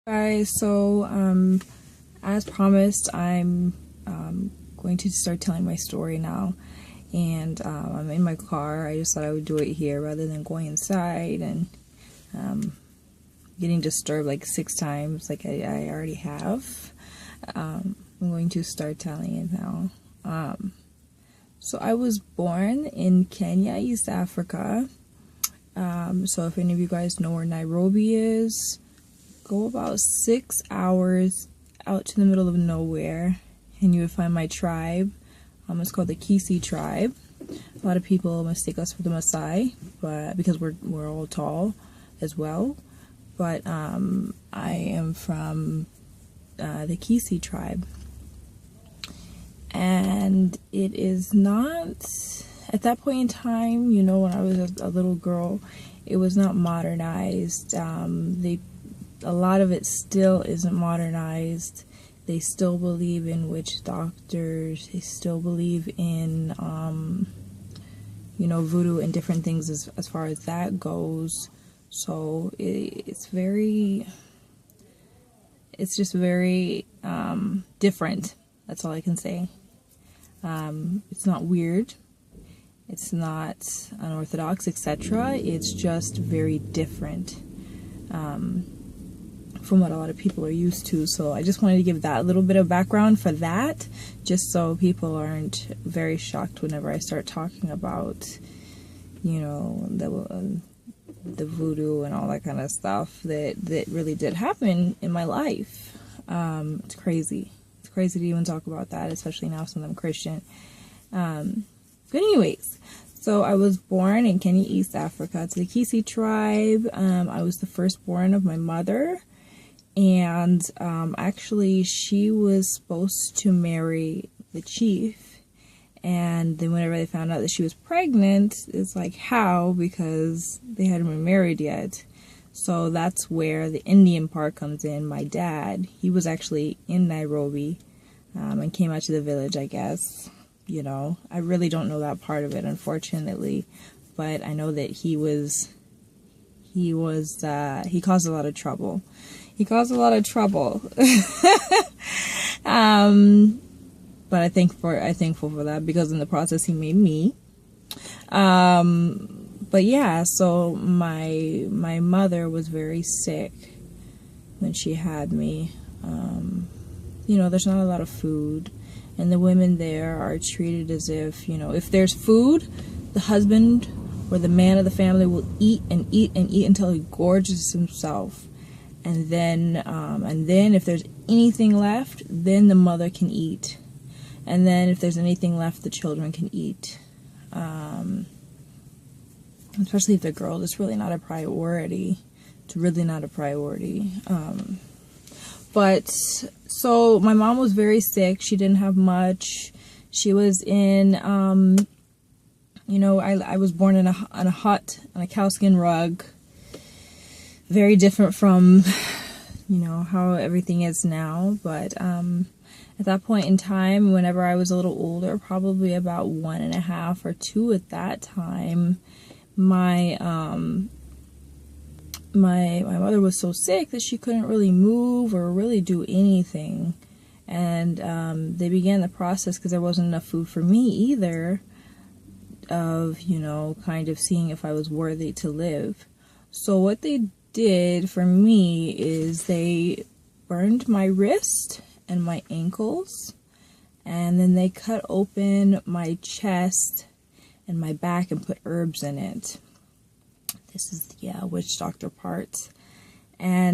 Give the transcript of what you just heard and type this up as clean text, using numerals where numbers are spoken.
Guys, so as promised, I'm going to start telling my story now, and I'm in my car. I just thought I would do it here rather than going inside and getting disturbed like 6 times like I already have. I'm going to start telling it now. So I was born in Kenya, East Africa. So if any of you guys know where Nairobi is, go about 6 hours out to the middle of nowhere and you would find my tribe. It's called the Kisii tribe. A lot of people mistake us for the Maasai, but because we're all tall as well. But I am from the Kisii tribe, and it is not, at that point in time, you know, when I was a little girl, it was not modernized. A lot of it still isn't modernized. They still believe in witch doctors. They still believe in, you know, voodoo and different things as far as that goes. So it's just very different. That's all I can say. It's not weird. It's not unorthodox, etc. It's just very different from what a lot of people are used to. So I just wanted to give that a little bit of background for that, just so people aren't very shocked whenever I start talking about, you know, the voodoo and all that kind of stuff that really did happen in my life. It's crazy. It's crazy to even talk about that, especially now since I'm Christian. But anyways, so I was born in Kenya, East Africa, to the Kisii tribe. I was the firstborn of my mother. And actually, she was supposed to marry the chief. And then whenever they found out that she was pregnant, it's like, how? Because they hadn't been married yet. So that's where the Indian part comes in. My dad, he was actually in Nairobi and came out to the village, I guess. You know, I really don't know that part of it, unfortunately. But I know that he caused a lot of trouble. He caused a lot of trouble. But I'm thankful for that, because in the process he made me. But yeah, so my mother was very sick when she had me. You know, there's not a lot of food, and the women there are treated as if, you know, if there's food, the husband or the man of the family will eat and eat and eat until he gorges himself. And then if there's anything left, then the mother can eat. And then if there's anything left, the children can eat. Especially if they're girls, it's really not a priority. It's really not a priority. But so my mom was very sick. She didn't have much. She was in, you know, I was born in a hut on a cowskin rug. Very different from, you know, how everything is now. But at that point in time, whenever I was a little older, probably about 1.5 or 2 at that time, my mother was so sick that she couldn't really move or really do anything. And they began the process, because there wasn't enough food for me either, of, you know, kind of seeing if I was worthy to live. So what they did for me is they burned my wrist and my ankles, and then they cut open my chest and my back and put herbs in it. This is the witch doctor part. And